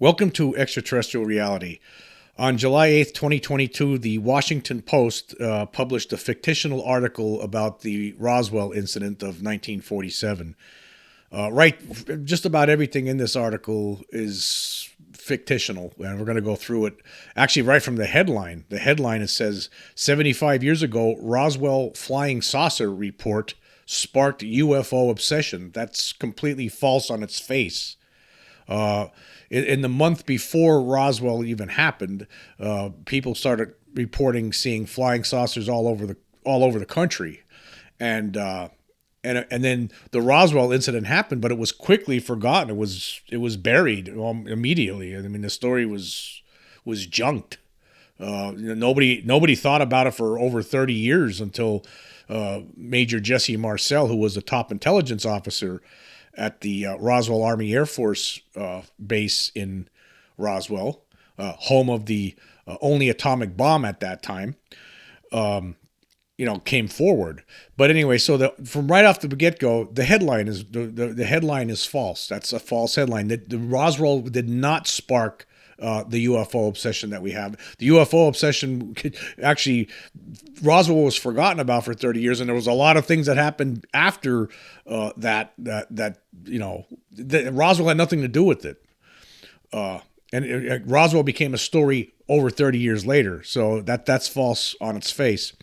Welcome to Extraterrestrial Reality. On July 8th, 2022, the Washington Post published a fictional article about the Roswell incident of 1947. Just about everything in this article is fictional, and we're going to go through it. Actually, right from the headline. The headline, it says, 75 years ago, Roswell flying saucer report sparked UFO obsession. That's completely false on its face. In the month before Roswell even happened, people started reporting seeing flying saucers all over the country, and then the Roswell incident happened, but it was quickly forgotten. It was buried immediately. I mean, the story was junked. Nobody thought about it for over 30 years until Major Jesse Marcel, who was a top intelligence officer at the Roswell Army Air Force base in Roswell, home of the only atomic bomb at that time, came forward. But anyway, so from right off the get-go, the headline is the headline is false. That's a false headline. The Roswell did not spark the UFO obsession that we have. The UFO obsession, actually, Roswell was forgotten about for 30 years, and there was a lot of things that happened after that Roswell had nothing to do with it. Roswell became a story over 30 years later, so that's false on its face.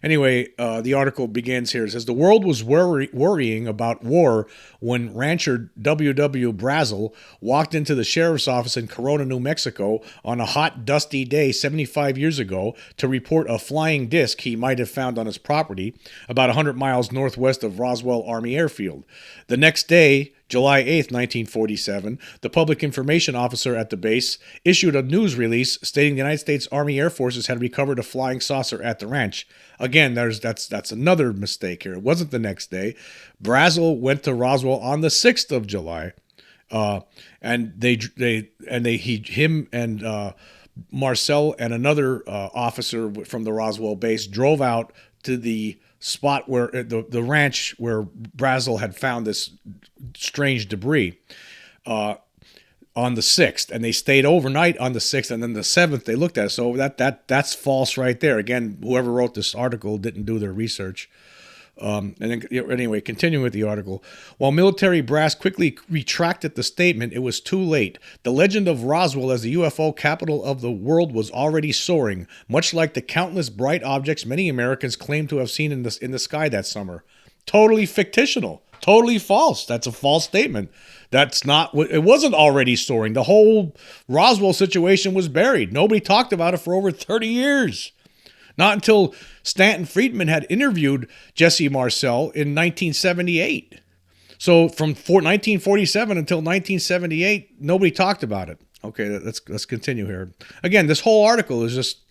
Anyway, the article begins here. It says, the world was worrying about war when rancher W.W. Brazel walked into the sheriff's office in Corona, New Mexico on a hot, dusty day 75 years ago to report a flying disc he might have found on his property about 100 miles northwest of Roswell Army Airfield. The next day, July 8th, 1947, the public information officer at the base issued a news release stating the United States Army Air Forces had recovered a flying saucer at the ranch. Again, that's another mistake here. It wasn't the next day. Brazel went to Roswell on the 6th of July, and him and Marcel and another officer from the Roswell base drove out to the spot where the ranch where Brazel had found this strange debris on the 6th, and they stayed overnight on the 6th, and then the 7th they looked at it. So that's false right there. Again, whoever wrote this article didn't do their research. Anyway, continuing with the article. While military brass quickly retracted the statement, it was too late. The legend of Roswell as the UFO capital of the world was already soaring, much like the countless bright objects many Americans claim to have seen in the sky that summer. Totally fictional. Totally false. That's a false statement. That's not what it wasn't already soaring. The whole Roswell situation was buried. Nobody talked about it for over 30 years. Not until Stanton Friedman had interviewed Jesse Marcel in 1978. So from 1947 until 1978, nobody talked about it. Okay, let's continue here. Again, this whole article is just.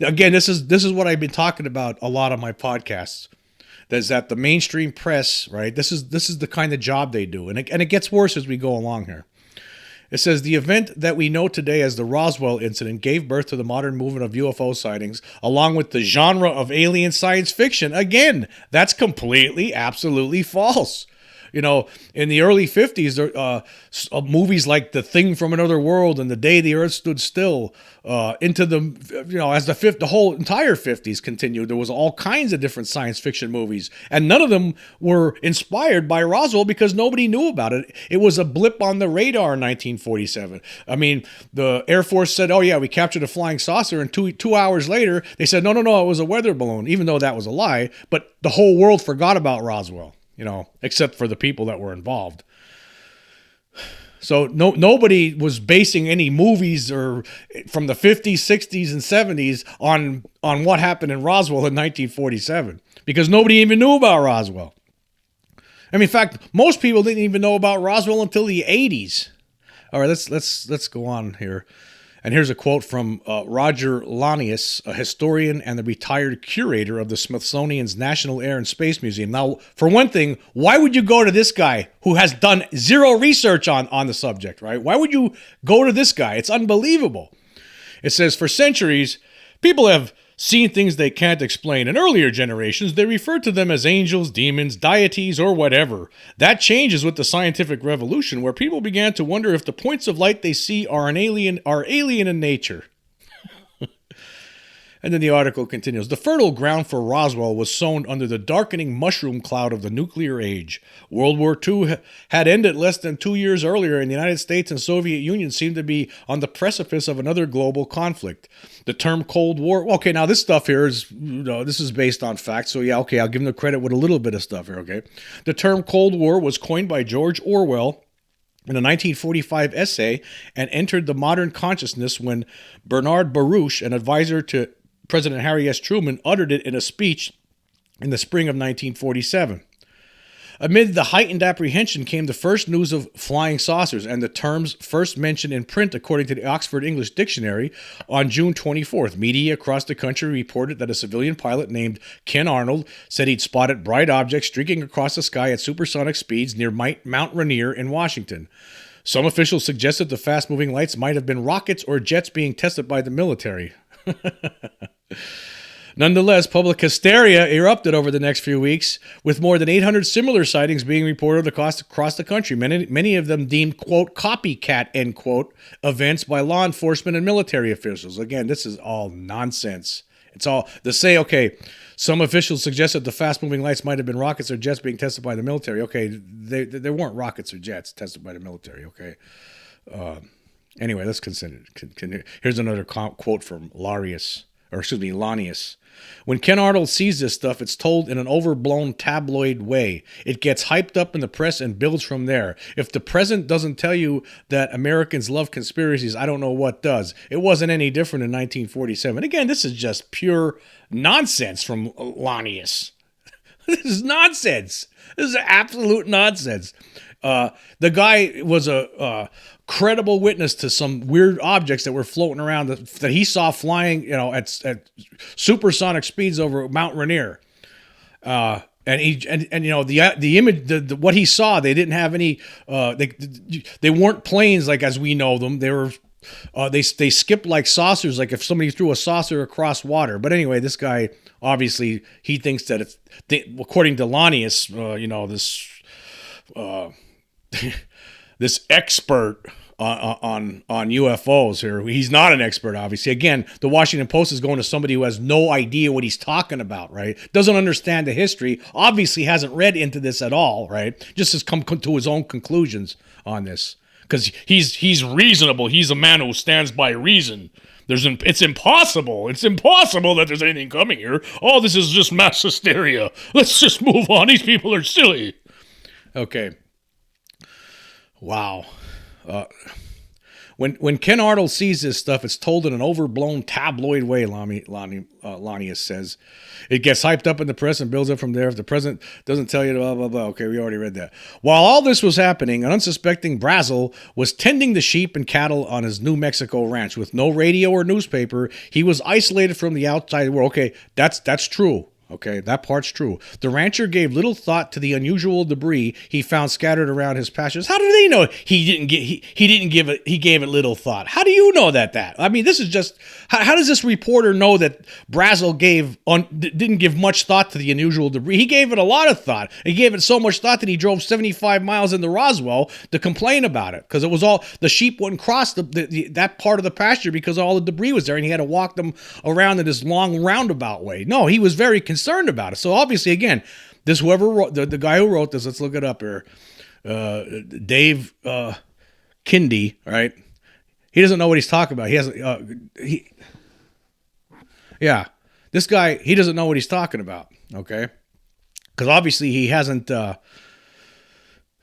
Again, this is what I've been talking about a lot of my podcasts. Is that the mainstream press, right? This is the kind of job they do, and it gets worse as we go along here. It says, the event that we know today as the Roswell incident gave birth to the modern movement of UFO sightings, along with the genre of alien science fiction. Again, that's completely, absolutely false. In the early 50s, movies like The Thing from Another World and The Day the Earth Stood Still, into as the whole entire 50s continued, there was all kinds of different science fiction movies, and none of them were inspired by Roswell because nobody knew about it. It was a blip on the radar in 1947. I mean, the Air Force said, "Oh yeah, we captured a flying saucer," and two hours later, they said, "No, it was a weather balloon," even though that was a lie. But the whole world forgot about Roswell. Except for the people that were involved. So nobody was basing any movies or from the 50s, 60s, and 70s on what happened in Roswell in 1947 because nobody even knew about Roswell. I mean, in fact, most people didn't even know about Roswell until the 80s. All right, let's go on here. And here's a quote from Roger Lanius, a historian and the retired curator of the Smithsonian's National Air and Space Museum. Now, for one thing, why would you go to this guy who has done zero research on the subject, right? Why would you go to this guy? It's unbelievable. It says, for centuries, people have seeing things they can't explain. In earlier generations, they referred to them as angels, demons, deities, or whatever. That changes with the scientific revolution, where people began to wonder if the points of light they see are alien in nature. And then the article continues. The fertile ground for Roswell was sown under the darkening mushroom cloud of the nuclear age. World War II had ended less than 2 years earlier, and the United States and Soviet Union seemed to be on the precipice of another global conflict. The term Cold War... Okay, now this stuff here is... this is based on facts, so yeah, okay, I'll give them the credit with a little bit of stuff here, okay? The term Cold War was coined by George Orwell in a 1945 essay and entered the modern consciousness when Bernard Baruch, an advisor to President Harry S. Truman, uttered it in a speech in the spring of 1947. Amid the heightened apprehension came the first news of flying saucers and the terms first mentioned in print according to the Oxford English Dictionary on June 24th. Media across the country reported that a civilian pilot named Ken Arnold said he'd spotted bright objects streaking across the sky at supersonic speeds near Mount Rainier in Washington. Some officials suggested the fast-moving lights might have been rockets or jets being tested by the military. Nonetheless, public hysteria erupted over the next few weeks, with more than 800 similar sightings being reported across the country, many of them deemed, quote, copycat, end quote, events by law enforcement and military officials. Again, this is all nonsense. It's all, to say, okay, some officials suggested the fast-moving lights might have been rockets or jets being tested by the military. Okay, they weren't rockets or jets tested by the military, okay? Anyway, let's consider. Here's another quote from Lanius. When Ken Arnold sees this stuff, it's told in an overblown tabloid way. It gets hyped up in the press and builds from there. If the present doesn't tell you that Americans love conspiracies, I don't know what does. It wasn't any different in 1947. Again, this is just pure nonsense from Lanius. This is nonsense. This is absolute nonsense. The guy was a credible witness to some weird objects that were floating around that he saw flying, at supersonic speeds over Mount Rainier. And the image, what he saw, they didn't have any. They weren't planes like as we know them. They were. They skipped like saucers, like if somebody threw a saucer across water. But anyway, this guy obviously he thinks that it's according to Lanius, this expert on UFOs here. He's not an expert, obviously. Again, the Washington Post is going to somebody who has no idea what he's talking about, right? Doesn't understand the history. Obviously hasn't read into this at all, right? Just has come to his own conclusions on this. Because he's reasonable. He's a man who stands by reason. It's impossible. It's impossible that there's anything coming here. Oh, this is just mass hysteria. Let's just move on. These people are silly. Okay. Wow. When Ken Arnold sees this stuff, it's told in an overblown tabloid way, Lanius says. It gets hyped up in the press and builds up from there. If the president doesn't tell you, blah, blah, blah. Okay, we already read that. While all this was happening, an unsuspecting Brazel was tending the sheep and cattle on his New Mexico ranch. With no radio or newspaper, he was isolated from the outside world. Okay, that's true. Okay, that part's true. The rancher gave little thought to the unusual debris he found scattered around his pastures. How do they know he gave it little thought? How do you know that? I mean, this is just how does this reporter know that Brazel didn't give much thought to the unusual debris? He gave it a lot of thought. He gave it so much thought that he drove 75 miles into Roswell to complain about it because it was all the sheep wouldn't cross that part of the pasture because all the debris was there, and he had to walk them around in this long roundabout way. No, he was very concerned about it. So obviously, again, this whoever wrote the guy who wrote this, let's look it up here, Dave Kindy, right? He doesn't know what he's talking about. He hasn't. This guy, he doesn't know what he's talking about. Okay, because obviously he hasn't done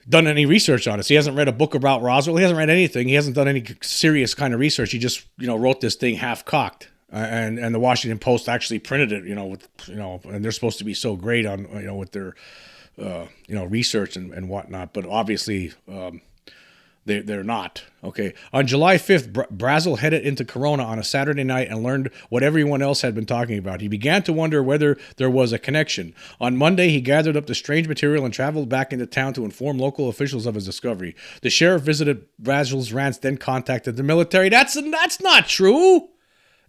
any research on it. So he hasn't read a book about Roswell. He hasn't read anything. He hasn't done any serious kind of research. He just wrote this thing half cocked. And the Washington Post actually printed it, and they're supposed to be so great on, with their, research and whatnot. But obviously, they're not. Okay. On July 5th, Brazel headed into Corona on a Saturday night and learned what everyone else had been talking about. He began to wonder whether there was a connection. On Monday, he gathered up the strange material and traveled back into town to inform local officials of his discovery. The sheriff visited Brazel's ranch, then contacted the military. That's not true.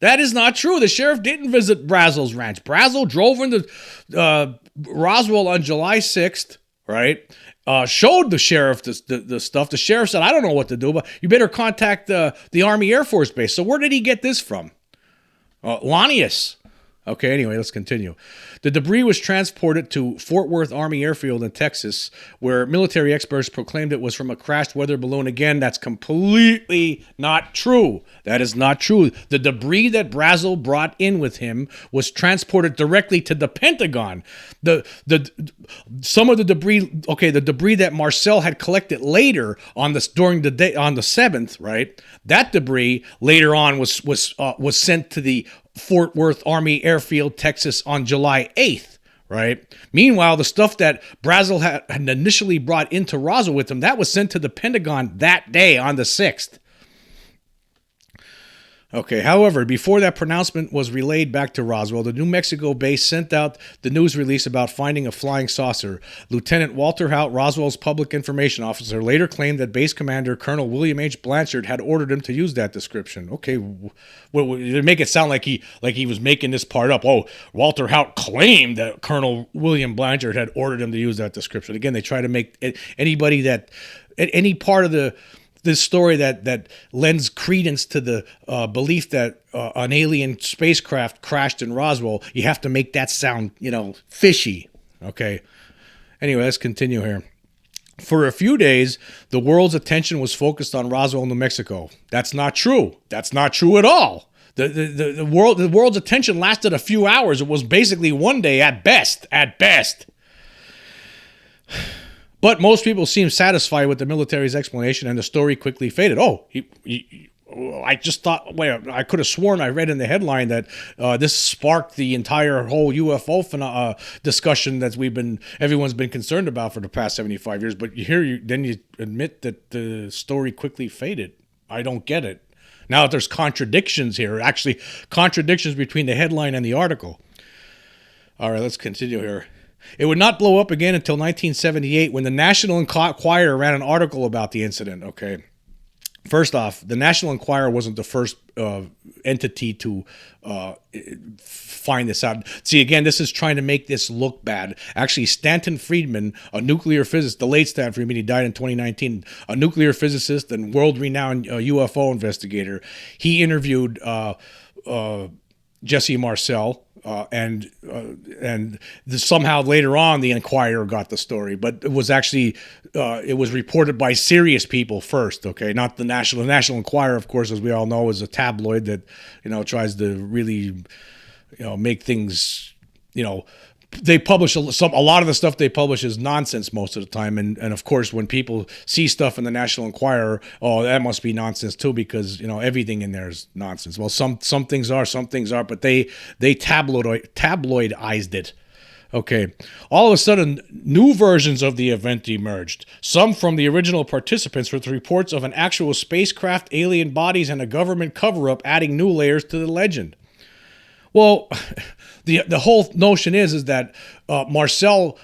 That is not true. The sheriff didn't visit Brazel's ranch. Brazel drove into Roswell on July 6th, right? Showed the sheriff the stuff. The sheriff said, I don't know what to do, but you better contact the Army Air Force Base. So where did he get this from? Lanius. Okay, anyway, let's continue. The debris was transported to Fort Worth Army Airfield in Texas, where military experts proclaimed it was from a crashed weather balloon. Again, that's completely not true. That is not true. The debris that Brazel brought in with him was transported directly to the Pentagon. Some of the debris, okay, the debris that Marcel had collected later during the day on the 7th, right? That debris later on was sent to the Fort Worth Army Airfield, Texas on July 8th, right? Meanwhile, the stuff that Brazel had initially brought into Roswell with him, that was sent to the Pentagon that day on the 6th. Okay, however, before that pronouncement was relayed back to Roswell, the New Mexico base sent out the news release about finding a flying saucer. Lieutenant Walter Hout, Roswell's public information officer, later claimed that base commander Colonel William H. Blanchard had ordered him to use that description. Okay, they make it sound like he was making this part up. Oh, Walter Hout claimed that Colonel William Blanchard had ordered him to use that description. Again, they try to make anybody that any part of this story that lends credence to the belief that an alien spacecraft crashed in Roswell, you have to make that sound, fishy. Okay. Anyway, let's continue here. For a few days, the world's attention was focused on Roswell, New Mexico. That's not true. That's not true at all. The world's attention lasted a few hours. It was basically one day at best. At best. But most people seemed satisfied with the military's explanation, and the story quickly faded. I just thought, I could have sworn I read in the headline that this sparked the entire whole UFO discussion that everyone's been concerned about for the past 75 years. But then you admit that the story quickly faded. I don't get it. Now there's contradictions here, actually contradictions between the headline and the article. All right, let's continue here. It would not blow up again until 1978 when the National Enquirer ran an article about the incident. Okay. First off, the National Enquirer wasn't the first entity to find this out. See, again, this is trying to make this look bad. Actually, Stanton Friedman, a nuclear physicist, the late Stanton Friedman, he died in 2019, a nuclear physicist and world-renowned UFO investigator, he interviewed Jesse Marcel, and somehow later on the Enquirer got the story, but it was actually it was reported by serious people first. Okay, not the National Enquirer, of course, as we all know, is a tabloid that tries to really make things They publish a lot of the stuff they publish is nonsense most of the time, and of course when people see stuff in the National Enquirer, oh, that must be nonsense too, because everything in there is nonsense. Well, some things are, but they tabloidized it. Okay, all of a sudden, new versions of the event emerged. Some from the original participants with reports of an actual spacecraft, alien bodies, and a government cover-up, adding new layers to the legend. Well, the whole notion is that Marcel,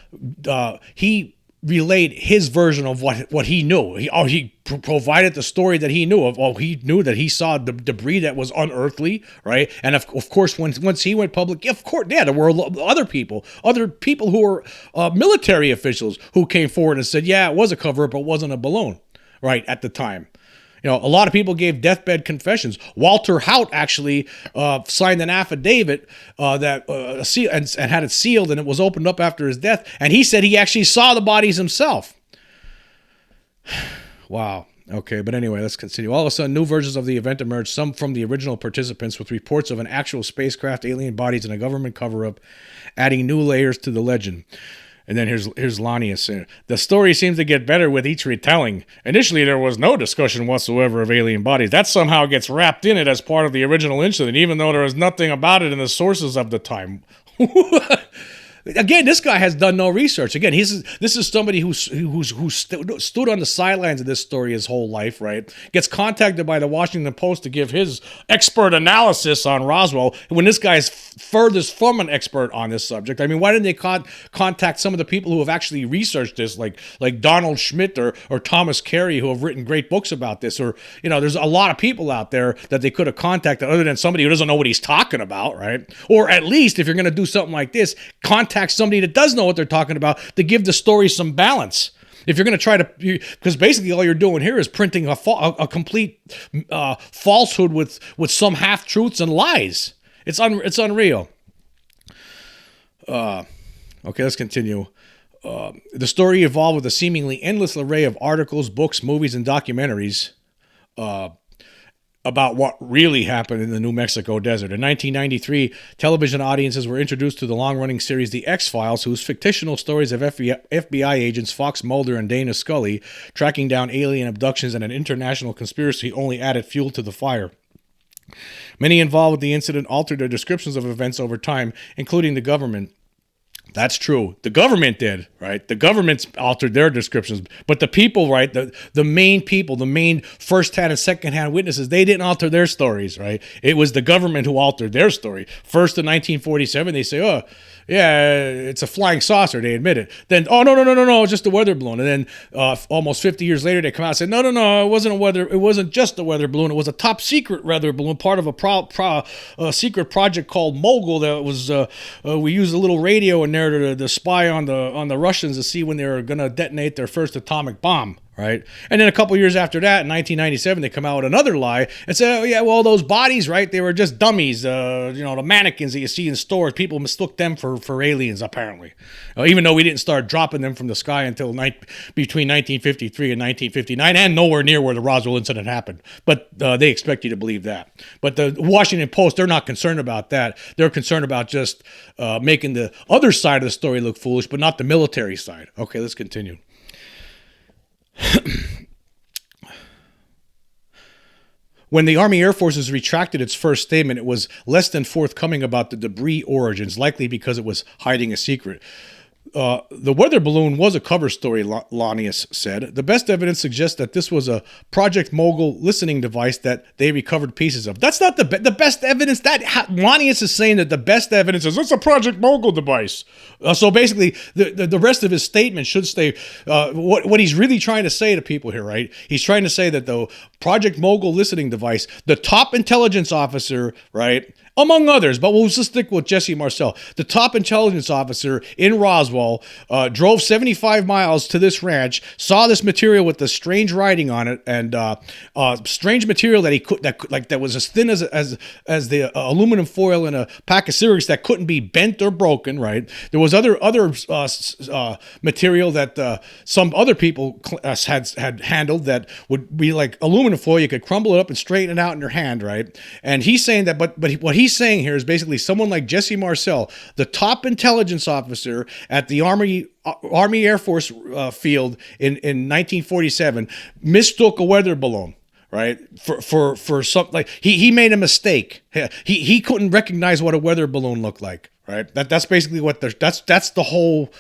he relayed his version of what he knew. He provided the story that he knew of. Oh, he knew that he saw the debris that was unearthly, right? And of course, once he went public, of course, yeah, there were other people who were military officials who came forward and said, yeah, it was a cover-up, but it wasn't a balloon, right, at the time. A lot of people gave deathbed confessions. Walter Hout actually signed an affidavit that and had it sealed, and it was opened up after his death. And he said he actually saw the bodies himself. Wow. Okay, but anyway, let's continue. All of a sudden, new versions of the event emerged, some from the original participants with reports of an actual spacecraft, alien bodies, and a government cover-up, adding new layers to the legend. And then here's Lanius. The story seems to get better with each retelling. Initially, there was no discussion whatsoever of alien bodies. That somehow gets wrapped in it as part of the original incident, even though there was nothing about it in the sources of the time. Again, this guy has done no research. Again, this is somebody who stood on the sidelines of this story his whole life, right? Gets contacted by the Washington Post to give his expert analysis on Roswell, when this guy is furthest from an expert on this subject. I mean, why didn't they contact some of the people who have actually researched this, like Donald Schmidt or Thomas Carey, who have written great books about this? Or, there's a lot of people out there that they could have contacted other than somebody who doesn't know what he's talking about, right? Or at least, if you're going to do something like this, contact somebody that does know what they're talking about to give the story some balance. If you're going to try to, because basically all you're doing here is printing a complete falsehood with some half truths and lies. It's unreal. Okay, let's continue. The story evolved with a seemingly endless array of articles, books, movies, and documentaries about what really happened in the New Mexico desert. In 1993, television audiences were introduced to the long-running series The X-Files, whose fictional stories of FBI agents Fox Mulder and Dana Scully tracking down alien abductions and an international conspiracy only added fuel to the fire. Many involved with the incident altered their descriptions of events over time, including the government. That's true. The government did, right? The government's altered their descriptions. But the people, right, the main people, the main first-hand and second-hand witnesses, they didn't alter their stories, right? It was the government who altered their story. First, in 1947, they say, oh, yeah, it's a flying saucer. They admit it. Then, oh, no, it's just a weather balloon. And then almost 50 years later, they come out and say, no, it wasn't just a weather balloon. It was a top-secret weather balloon, part of a secret project called Mogul that was, we used a little radio in there to spy on the Russians to see when they were going to detonate their first atomic bomb, right? And then a couple years after that, in 1997, they come out with another lie and say, oh, yeah, well, those bodies, right, they were just dummies, the mannequins that you see in stores. People mistook them for aliens, apparently, even though we didn't start dropping them from the sky until between 1953 and 1959, and nowhere near where the Roswell incident happened. But they expect you to believe that. But the Washington Post, they're not concerned about that. They're concerned about just making the other side of the story look foolish, but not the military side. Okay, let's continue. When the Army Air Forces retracted its first statement, it was less than forthcoming about the debris origins, likely because it was hiding a secret. The weather balloon was a cover story, Lanius said. The best evidence suggests that this was a Project Mogul listening device that they recovered pieces of. That's not the best evidence. Lanius is saying that the best evidence is it's a Project Mogul device. So basically, the rest of his statement should stay. What he's really trying to say to people here, right? He's trying to say that the Project Mogul listening device, the top intelligence officer, right, among others, but we'll just stick with Jesse Marcel. The top intelligence officer in Roswell drove 75 miles to this ranch, saw this material with the strange writing on it, and strange material that was as thin as the aluminum foil in a pack of cigarettes that couldn't be bent or broken. Right? There was other material that some other people had handled that would be like aluminum foil. You could crumble it up and straighten it out in your hand. Right? And he's saying that, but what he's saying here is basically someone like Jesse Marcel, the top intelligence officer at the Army Air Force field in 1947, mistook a weather balloon, right, for something. Like he made a mistake. He couldn't recognize what a weather balloon looked like, right? That's basically what that's the whole.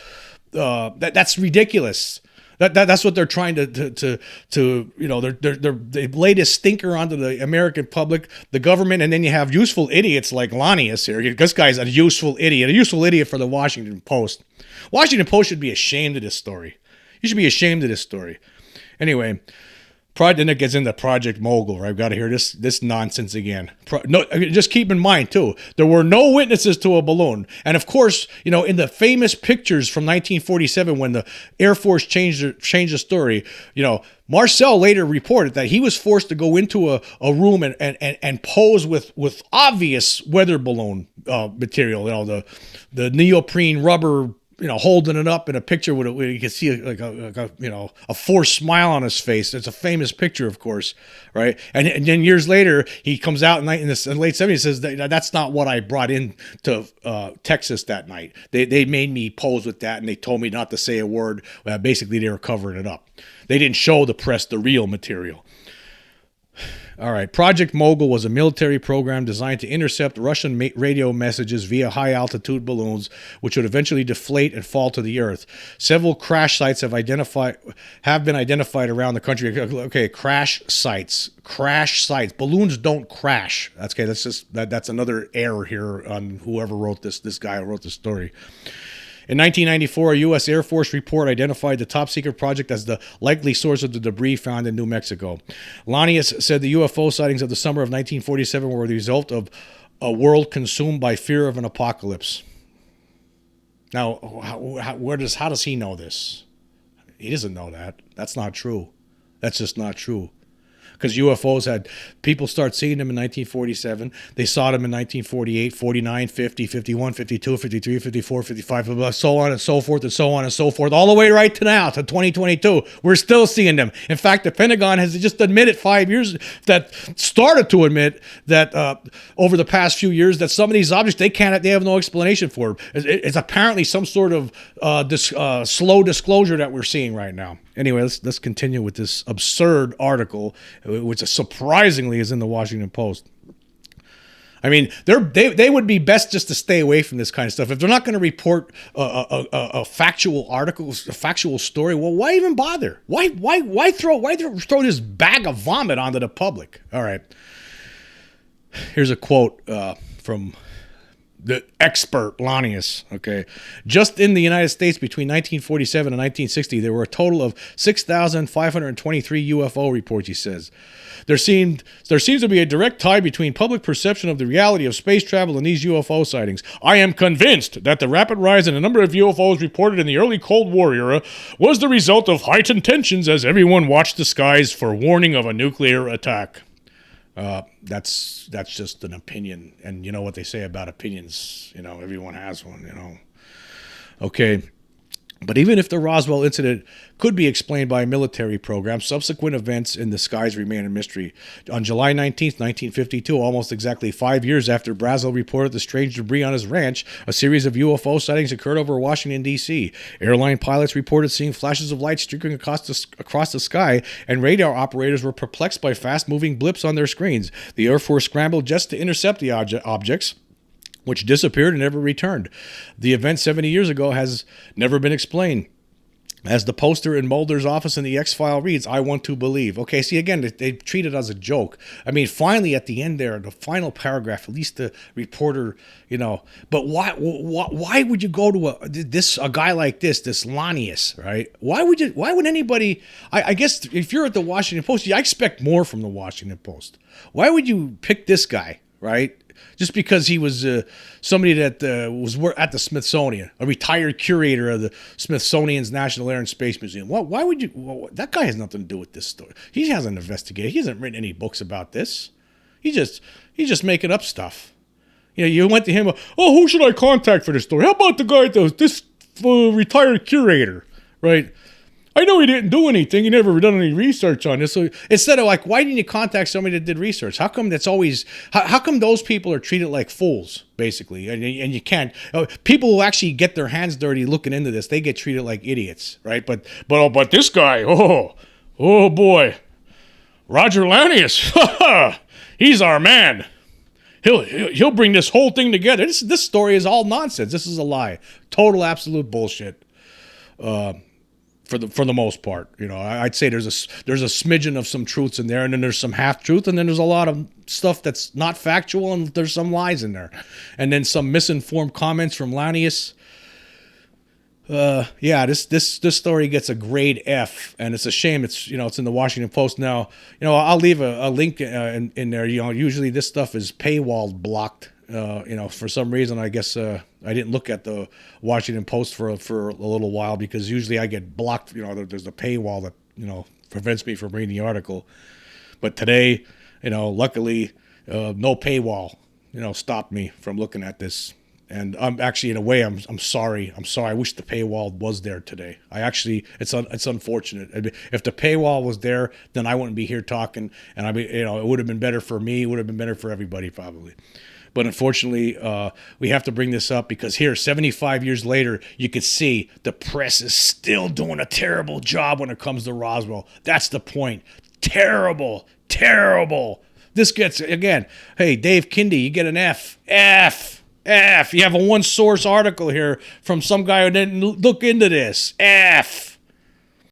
That's ridiculous. That's what they're trying to they laid a stinker onto the American public, the government, and then you have useful idiots like Lanius here. This guy's a useful idiot for the Washington Post. Washington Post should be ashamed of this story. You should be ashamed of this story. Anyway, then it gets into Project Mogul, right? I've got to hear this nonsense again. Just keep in mind, too, there were no witnesses to a balloon. And, of course, in the famous pictures from 1947 when the Air Force changed the story, Marcel later reported that he was forced to go into a room and pose with obvious weather balloon material, the neoprene rubber, holding it up in a picture where you can see a forced smile on his face. It's a famous picture, of course, right? And then years later, he comes out in the late 70s and says that's not what I brought in to Texas that night. They made me pose with that, and they told me not to say a word. Basically, they were covering it up. They didn't show the press the real material. All right. Project Mogul was a military program designed to intercept Russian radio messages via high-altitude balloons, which would eventually deflate and fall to the Earth. Several crash sites have been identified around the country. Okay, crash sites. Crash sites. Balloons don't crash. That's another error here on whoever wrote this guy who wrote the story. In 1994, a U.S. Air Force report identified the top-secret project as the likely source of the debris found in New Mexico. Lanius said the UFO sightings of the summer of 1947 were the result of a world consumed by fear of an apocalypse. Now, how does he know this? He doesn't know that. That's not true. That's just not true. Because UFOs had people start seeing them in 1947. They saw them in 1948, 49, 50, 51, 52, 53, 54, 55, so on and so forth and so on and so forth, all the way right to now, to 2022. We're still seeing them. In fact, the Pentagon has just admitted 5 years, that started to admit that over the past few years, that some of these objects, they have no explanation for. It's apparently some sort of slow disclosure that we're seeing right now. Anyway, let's continue with this absurd article, which surprisingly is in the Washington Post. I mean, they would be best just to stay away from this kind of stuff. If they're not going to report a factual article, a factual story, well, why even bother? Why throw this bag of vomit onto the public? All right. Here's a quote from the expert Lanius. Okay, just in the United States between 1947 and 1960, there were a total of 6,523 UFO reports. He says there seems to be a direct tie between public perception of the reality of space travel and these UFO sightings. I am convinced that the rapid rise in the number of UFOs reported in the early Cold War era was the result of heightened tensions as everyone watched the skies for warning of a nuclear attack. That's just an opinion, and you know what they say about opinions. You know, everyone has one. You know. Okay. But even if the Roswell incident could be explained by a military program, subsequent events in the skies remain a mystery. On July 19th, 1952, almost exactly 5 years after Brazel reported the strange debris on his ranch, a series of UFO sightings occurred over Washington, D.C. Airline pilots reported seeing flashes of light streaking across the sky, and radar operators were perplexed by fast-moving blips on their screens. The Air Force scrambled just to intercept the objects, which disappeared and never returned. The event 70 years ago has never been explained. As the poster in Mulder's office in the X-File reads, I want to believe. Okay, see, again, they treat it as a joke. I mean, finally, at the end there, the final paragraph, at least the reporter, you know, but why would you go to a guy like this Lanius, right? Why would anybody, I guess if you're at the Washington Post, I expect more from the Washington Post. Why would you pick this guy, right? Just because he was somebody that was at the Smithsonian, a retired curator of the Smithsonian's National Air and Space Museum. Why would you? Well, that guy has nothing to do with this story. He hasn't investigated. He hasn't written any books about this. He's just making up stuff. You know, you went to him. Oh, who should I contact for this story? How about the guy this retired curator, right? I know he didn't do anything. He never done any research on this. So instead of like, why didn't you contact somebody that did research? How come that's always? How come those people are treated like fools, basically? And you can't. People who actually get their hands dirty looking into this, they get treated like idiots, right? But this guy, oh boy, Roger Lanius, he's our man. He'll bring this whole thing together. This story is all nonsense. This is a lie. Total, absolute bullshit. For the most part, you know, I'd say there's a smidgen of some truths in there, and then there's some half truth, and then there's a lot of stuff that's not factual, and there's some lies in there, and then some misinformed comments from Lanius. This story gets a grade F, and it's a shame. It's in the Washington Post now. You know, I'll leave a link in there. You know, usually this stuff is paywall blocked. For some reason, I guess I didn't look at the Washington Post for a little while, because usually I get blocked. You know, there's a paywall that prevents me from reading the article. But today, luckily, no paywall stopped me from looking at this. And I'm actually, in a way, I'm sorry. I wish the paywall was there today. It's unfortunate. If the paywall was there, then I wouldn't be here talking, and it would have been better for me. It would have been better for everybody, probably. But unfortunately, we have to bring this up because here, 75 years later, you could see the press is still doing a terrible job when it comes to Roswell. That's the point. Terrible Terrible. This gets, again, hey, Dave Kindy, you get an F. F. You have a one source article here from some guy who didn't look into this. F.